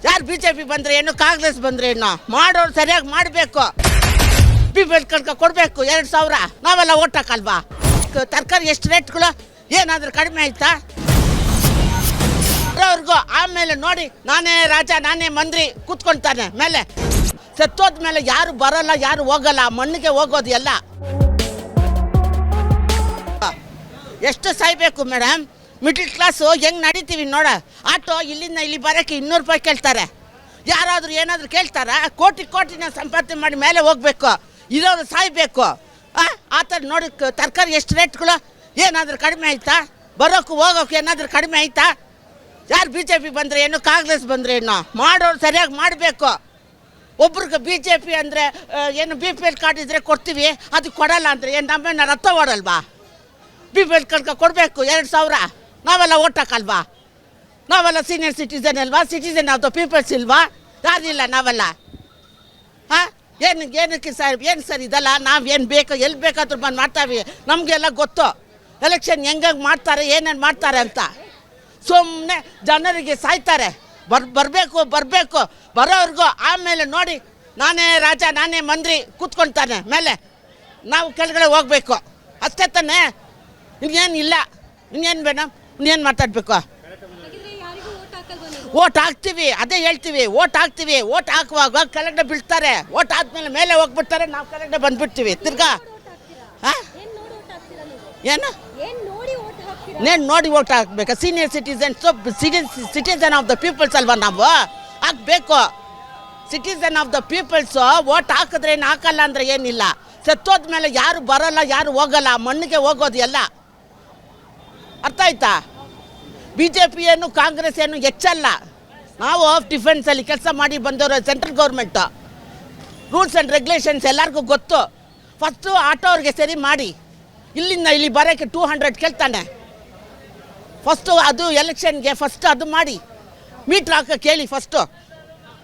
ಯಾರು BJP ಬಂದರೆ ಏನು, ಕಾಂಗ್ರೆಸ್ ಬಂದರೆ ಏನು, ಮಾಡೋರು ಸರಿಯಾಗಿ ಮಾಡಬೇಕು. ಬಿಲ್ ಕಳ್ಕ ಕೊಡಬೇಕು 2,000. ನಾವೆಲ್ಲ ಓಟ್ ಹಾಕಲ್ವಾ? ತರಕಾರಿ ಎಷ್ಟು ರೇಟ್ಗಳು ಏನಾದರೂ ಕಡಿಮೆ ಆಯ್ತಾ? ಅವ್ರಿಗೂ ಆಮೇಲೆ ನೋಡಿ ನಾನೇ ರಾಜ ನಾನೇ ಮಂತ್ರಿ ಕೂತ್ಕೊಳ್ತಾನೆ. ಮೇಲೆ ಸತ್ತೋದ ಮೇಲೆ ಯಾರು ಬರಲ್ಲ, ಯಾರು ಹೋಗಲ್ಲ, ಮಣ್ಣಿಗೆ ಹೋಗೋದು ಎಲ್ಲ. ಎಷ್ಟು ಸಾಯ್ಬೇಕು ಮೇಡಮ್? ಮಿಡ್ಲ್ ಕ್ಲಾಸು ಹೆಂಗೆ ನಡೀತೀವಿ ನೋಡ. ಆಟೋ ಇಲ್ಲಿಂದ ಇಲ್ಲಿ ಬರೋಕ್ಕೆ 200 ರೂಪಾಯಿ ಕೇಳ್ತಾರೆ. ಯಾರಾದರೂ ಏನಾದರೂ ಕೇಳ್ತಾರಾ? ಕೋಟಿನ ಸಂಪಾದನೆ ಮಾಡಿ ಮೇಲೆ ಹೋಗ್ಬೇಕು, ಇರೋರು ಸಾಯ್ಬೇಕು. ಆ ಥರ ನೋಡಿ ತರಕಾರಿ ಎಷ್ಟು ರೇಟ್ಗಳು ಏನಾದರೂ ಕಡಿಮೆ ಆಯ್ತಾ? ಬರೋಕ್ಕೂ ಹೋಗೋಕೆ ಏನಾದರೂ ಕಡಿಮೆ ಆಯ್ತಾ? ಯಾರು BJP ಬಂದರೆ ಏನು, ಕಾಂಗ್ರೆಸ್ ಬಂದರೆ ಏನು, ಮಾಡೋರು ಸರಿಯಾಗಿ ಮಾಡಬೇಕು. ಒಬ್ರಿಗೆ BJP ಅಂದರೆ ಏನು BPL ಕಾರ್ಡ್ ಇದ್ದರೆ ಕೊಡ್ತೀವಿ, ಅದು ಕೊಡಲ್ಲ ಅಂದರೆ ಏನು ನಮ್ಮೇನ ರಥ ಓಡಲ್ವಾ? BPL ಕಾರ್ಡ್ ಕೊಡಬೇಕು 2,000. ನಾವೆಲ್ಲ ಓಟ್ ಹಾಕಲ್ವಾ? ನಾವೆಲ್ಲ ಸೀನಿಯರ್ ಸಿಟಿಸನ್ ಅಲ್ವಾ? ಸಿಟಿಸನ್ ಆಫ್ ದ ಪೀಪಲ್ಸ್ ಇಲ್ವಾ? ಯಾರಿಲ್ಲ ನಾವೆಲ್ಲ. ಏನಕ್ಕೆ ಸರ್, ಏನು ಸರ್ ಇದಲ್ಲ? ನಾವೇನು ಬೇಕು ಎಲ್ಲಿ ಬೇಕಾದ್ರೂ ಬಂದು ಮಾಡ್ತಾವೆ. ನಮಗೆಲ್ಲ ಗೊತ್ತು ಎಲೆಕ್ಷನ್ ಹೆಂಗೆ ಮಾಡ್ತಾರೆ, ಏನೇನು ಮಾಡ್ತಾರೆ ಅಂತ. ಸುಮ್ಮನೆ ಜನರಿಗೆ ಸಾಯ್ತಾರೆ. ಬರಬೇಕು ಬರೋವ್ರಿಗೂ ಆಮೇಲೆ ನೋಡಿ ನಾನೇ ರಾಜ ನಾನೇ ಮಂತ್ರಿ ಕೂತ್ಕೊಳ್ತಾನೆ. ಮೇಲೆ ನಾವು ಕೆಳಗಡೆ ಹೋಗಬೇಕು ಅಷ್ಟೇ ತಾನೇ. ಇನ್ನೇನಿಲ್ಲ. ಇನ್ನೇನು ಮೇಡಮ್, ಇನ್ನೇನು ಮಾತಾಡಬೇಕು? ಓಟ್ ಹಾಕ್ತೀವಿ, ಅದೇ ಹೇಳ್ತೀವಿ. ಓಟ್ ಹಾಕ್ತೀವಿ. ಓಟ್ ಹಾಕುವಾಗ ಕೆಳಗಡೆ ಬೀಳ್ತಾರೆ. ಓಟ್ ಆದಮೇಲೆ ಮೇಲೆ ಹೋಗ್ಬಿಡ್ತಾರೆ, ನಾವು ಕೆಳಗಡೆ ಬಂದುಬಿಡ್ತೀವಿ ತಿರ್ಗಾ. ಏನು ನೇನು ನೋಡಿ ಓಟ್ ಹಾಕ್ಬೇಕಾ? Senior citizen of the peoples ಅಲ್ವಾ ನಾವು? ಹಾಕಬೇಕು. Citizen of the peoples vote ಹಾಕಿದ್ರೆ ಏನು, ಹಾಕಲ್ಲ ಅಂದರೆ ಏನಿಲ್ಲ. ಸತ್ತೋದ ಮೇಲೆ ಯಾರು ಬರೋಲ್ಲ, ಯಾರು ಹೋಗಲ್ಲ, ಮಣ್ಣಿಗೆ ಹೋಗೋದು ಎಲ್ಲ. ಅರ್ಥ ಆಯ್ತಾ? BJP ಏನು ಕಾಂಗ್ರೆಸ್ ಏನು ಹೆಚ್ಚಲ್ಲ. ನಾವು ಡಿಫೆನ್ಸಲ್ಲಿ ಕೆಲಸ ಮಾಡಿ ಬಂದವರು. Central government rules and regulations ಎಲ್ಲರಿಗೂ ಗೊತ್ತು. ಫಸ್ಟು ಆಟೋವ್ರಿಗೆ ಸರಿ ಮಾಡಿ. ಇಲ್ಲಿಂದ ಇಲ್ಲಿ ಬರೋಕ್ಕೆ 200 ಕೇಳ್ತಾನೆ. ಫಸ್ಟು ಅದು ಎಲೆಕ್ಷನ್ಗೆ ಫಸ್ಟ್ ಅದು ಮಾಡಿ. ಮೀಟ್ರ್ ಹಾಕೋಕ್ಕೆ ಹೇಳಿ ಫಸ್ಟು.